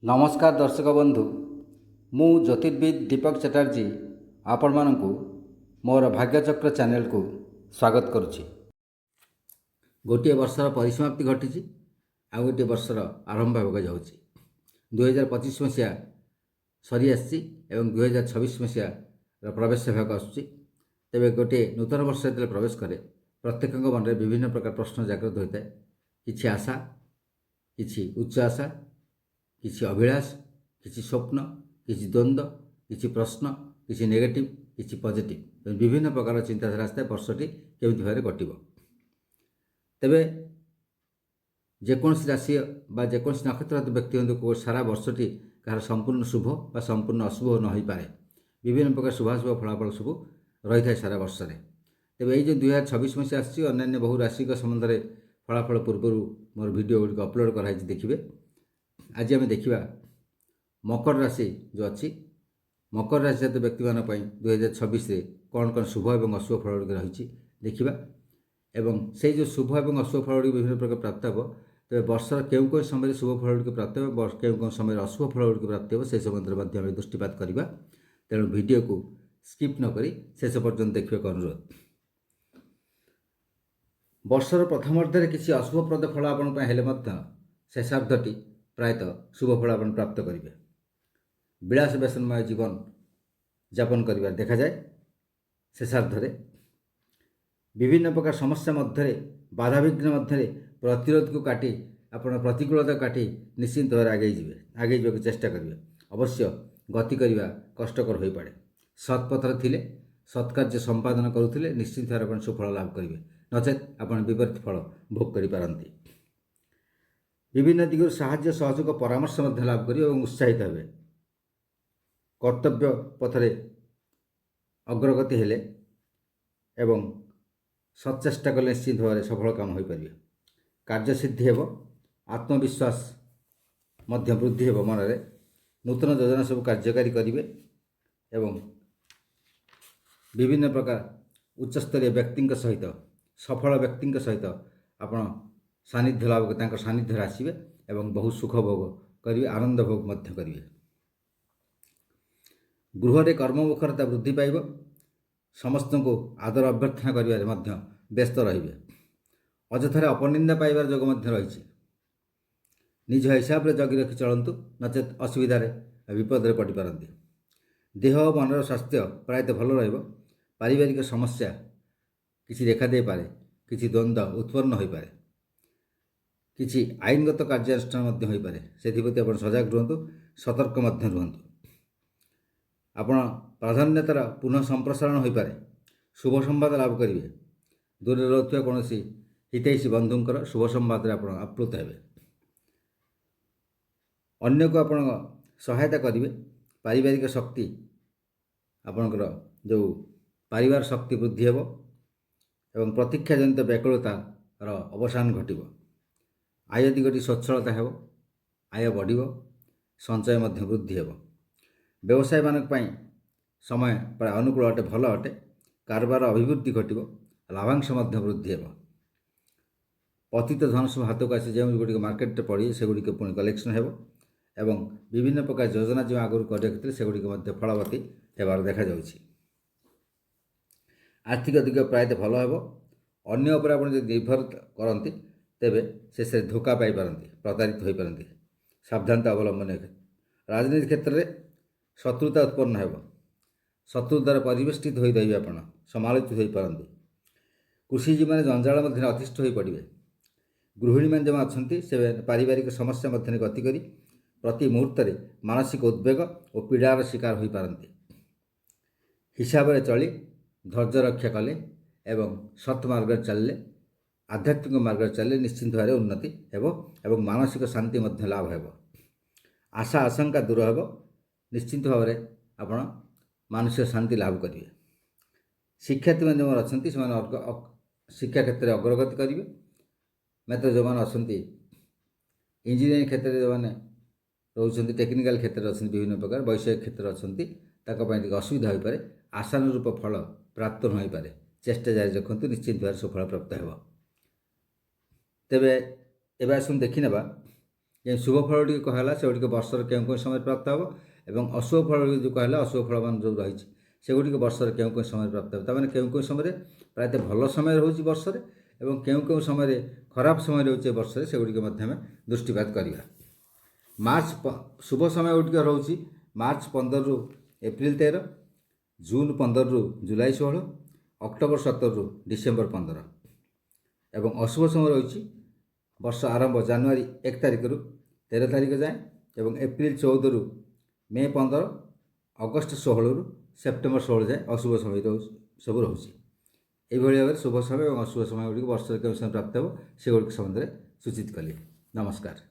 नमस्कार दर्शक बंधु मु ज्योतिर्विद दीपक चटर्जी आपण मानकु मोर भाग्यचक्र चैनल को स्वागत करुच्ची। गोटे वर्षर परिसमाप्ति घटी आ गोटे वर्षर आरंभ होगा जाऊँगी। 2025 मसीहा सरी आसी 2026 मसीहा प्रवेश होगा आसूँ। तेरे गोटे नूतन वर्ष जो प्रवेश करे प्रत्येक मन में विभिन्न प्रकार प्रश्न जागृत होता है। किसी आशा, किसी उच्च आशा, किसी अभिलाष, किसी स्वप्न, किसी द्वंद्व, किसी प्रश्न, किसी नेगेटिव, किसी पॉजिटिव, विभिन्न प्रकार चिंताधारा आसता है वर्षटी केमिति भाव कटिब। तेबे जेकोसी राशि बा जेकोसी नक्षत्र व्यक्ति हूँ सारा वर्षटी कहार संपूर्ण शुभ बा संपूर्ण अशुभ न हो पाए। विभिन्न प्रकार शुभाशुभ फलाफल सब रही है सारा वर्ष में। तेबे ये जो 2026 मसीहा आसी अन्य बहु राशि संबंध में फलाफल पूर्व मोर वीडियो गुड़िक अपलोड कराई देखिए। आज आम देखा मकर राशि जो अच्छी मकर राशि जात व्यक्ति मान 2026 कौन कौन शुभ और अशुभ फल गुड़िक रही देखा एवं से जो शुभ और अशुभ फल गुड़िक विभिन्न प्रकार प्राप्त हो। तेज वर्षर क्यों कौन समय शुभ फल गुड़िक प्राप्त हो, क्यों कौन समय अशुभ फल गुड़िक प्राप्त हो से संबंध में दृष्टिपात करवा। तेणु वीडियो को स्किप नक शेष पर्यंत देखा अनुरोध। वर्षर प्रथम अर्धे किसी अशुभप्रद फल आपण शेषार्धटी प्रायतः शुभ फल आप प्राप्त करेंगे। विलास व्यसनमय जीवन यापन कर देखा जाए। शेषार्धे विभिन्न प्रकार समस्या मध्य बाधाविघ्न मध्य प्रतिरोध को काटी आप प्रतिकूलता काटी निश्चिंत भाव आगे जावाक चेष्टा करेंगे। अवश्य गति करने कष्टकर हो पड़े। सत्पथर थिले सत्कार्य संपादन करुले निश्चिंत भाव आप सुफल लाभ करेंगे, नचेत आप विपरीत फल भोग कर विभिन्न दिगु साहाय्य सहयोग परामर्श लाभ करेंगे और उत्साहित हे। कर्तव्य पथरे अग्रगति हेले एवं सचेष्टा कले निश्चित भाव सफल काम हो पारे। कार्यसिद्धि हेब, आत्मविश्वास मध्य वृद्धि हेब। मन में नूतन योजना सब कार्यकारी करेंगे एवं विभिन्न प्रकार उच्चस्तरीय व्यक्ति सहित सफल व्यक्ति सहित आप सानिध्य लाभ सानिध्य आसवे एवं बहुत सुख भोग करेंगे, आनंद भोग करेंगे। गृह कर्ममुखरता वृद्धि पाइब। समस्त को आदर अभ्यर्थना कर व्यस्त रे। अजथार अपनिंदा पाइबार जोग रही। निज हिसाब से जगि रखी चलतु, नचेत असुविधार विपद पड़ पारती। देह और मनर स्वास्थ्य प्रायतः भल पारिवारिक समस्या किसी देखा दे पारे, किसी द्वंद्व उत्पन्न हो पाए, किसी आईनगत कार्यानुष्ठान हो पाए। से आप सजग रुहतु, सतर्क रुहतु। आपण प्राधान्यतार पुनः संप्रसारण हो पाए। शुभ संवाद लाभ करेंगे। दूर रोकवा कौन हितैषी बंधुंकर शुभ संवाद आप आप्लुत हे। अन्य को आप सहायता करेंगे। पारिवारिक शक्ति आपणकर जो परिवार शक्ति वृद्धि हेब एवं प्रतीक्षा जनित व्याकुलतार अवसान घटिब। आय दिगटी स्वच्छलता हेब, आय बढ़, संचय वृद्धि हेब। व्यवसाय मानक समय प्राय अनुकूल अटे, भल अटे। कारबार अभिवृद्धि घटिब, लाभांश वृद्धि हेब। पतित धन सब हाथ को आसी जो गुड़िक मार्केट पड़े से गुड़िक पुणी कलेक्शन हेब एवं विभिन्न प्रकार योजना जो आगुरी करते से गुड़िक फलवती होबार देखा जाउछि। आर्थिक दिग प्रायतः भल हेब। अन्य उपर आप निर्भर करती तेबे शेष धोखा पाई पारती, प्रतारित हो पारती। सावधानता अवलंबन। राजनीति क्षेत्र में शत्रुता उत्पन्न हेब। शत्रु द्वारा परिवेष्टित हो रही आप समालोचित हो पारती। कृषिजीवी मैंने जंजाल मध्य अतिष्ठ हो पड़े। गृहिणी मैंने जो अच्छा से पारिवारिक समस्या मध्य गति करी प्रति मुहूर्त मानसिक उद्वेग और पीड़ार शिकार हो पारती। हिसाब से चली धैर्य रक्षा कले एवं सत् मार्ग चलिए, आध्यात्मिक मार्ग चलिए निश्चिंत भाव उन्नति एवं मानसिक शांति लाभ हेब। आशा आशंका दूर हेब। निश्चिंत भाव आप मानसिक शांति लाभ करेंगे। शिक्षार्थी मैंने जो अच्छा से शिक्षा क्षेत्र में अग्रगति करेंगे। मात्र जो मैंने अच्छा इंजीनियरिंग क्षेत्र में जो मैंने रोच टेक्निकाल क्षेत्र में अच्छा विभिन्न प्रकार वैषयिक क्षेत्र अच्छा असुविधा हो पाए। आशानुरूप फल प्राप्त न हो पाए। चेष्टा जारी रखु, निश्चित भाव सफल प्राप्त हो। तेबे एबे आसुन देखि नेबा ଯେ ଶୁଭ ଫଳ ଗୁଡ଼ିକ କହିଲା ସେଗୁଡ଼ିକ ବର୍ଷର କେଉଁ କେଉଁ ସମୟରେ ପ୍ରାପ୍ତ ହେବ ଏବଂ ଅଶୁଭ ଫଳ ଗୁଡ଼ିକ ଯେଉଁ କହିଲା ଅଶୁଭ ଫଳମାନ ଯେଉଁ ରହିଛି ସେଗୁଡ଼ିକ ବର୍ଷରେ କେଉଁ କେଉଁ ସମୟରେ ପ୍ରାପ୍ତ ହେବ। ତା'ମାନେ କେଉଁ କେଉଁ ସମୟରେ ପ୍ରାୟତଃ ଭଲ ସମୟ ରହୁଛି ବର୍ଷରେ ଏବଂ କେଉଁ କେଉଁ ସମୟରେ ଖରାପ ସମୟ ରହୁଛି ଏ ବର୍ଷରେ ସେଗୁଡ଼ିକ ମଧ୍ୟ ଆମେ ଦୃଷ୍ଟିପାତ କରିବା। ଶୁଭ ସମୟ ଗୁଡ଼ିକ ରହୁଛି ମାର୍ଚ୍ଚ 15ରୁ ଏପ୍ରିଲ 13, ଜୁନ୍ 15ରୁ ଜୁଲାଇ 16, ଅକ୍ଟୋବର 17ରୁ ଡିସେମ୍ବର 15 ଏବଂ ଅଶୁଭ ସମୟ ରହିଛି ବର୍ଷ ଆରମ୍ଭ ଜାନୁଆରୀ 1 ତାରିଖରୁ 13 ତାରିଖ ଯାଏଁ ଏବଂ ଏପ୍ରିଲ 14ରୁ ମେ 15, ଅଗଷ୍ଟ 16ରୁ ସେପ୍ଟେମ୍ବର 16 ଯାଏଁ ଅଶୁଭ ସମୟ ସବୁ ରହୁଛି। ଏଇଭଳି ଭାବରେ ଶୁଭ ସମୟ ଏବଂ ଅଶୁଭ ସମୟ ଗୁଡ଼ିକ ବର୍ଷରେ କେଉଁ ସମୟ ପ୍ରାପ୍ତ ହେବ ସେଗୁଡ଼ିକ ସମ୍ବନ୍ଧରେ ସୂଚିତ କଲି। ନମସ୍କାର।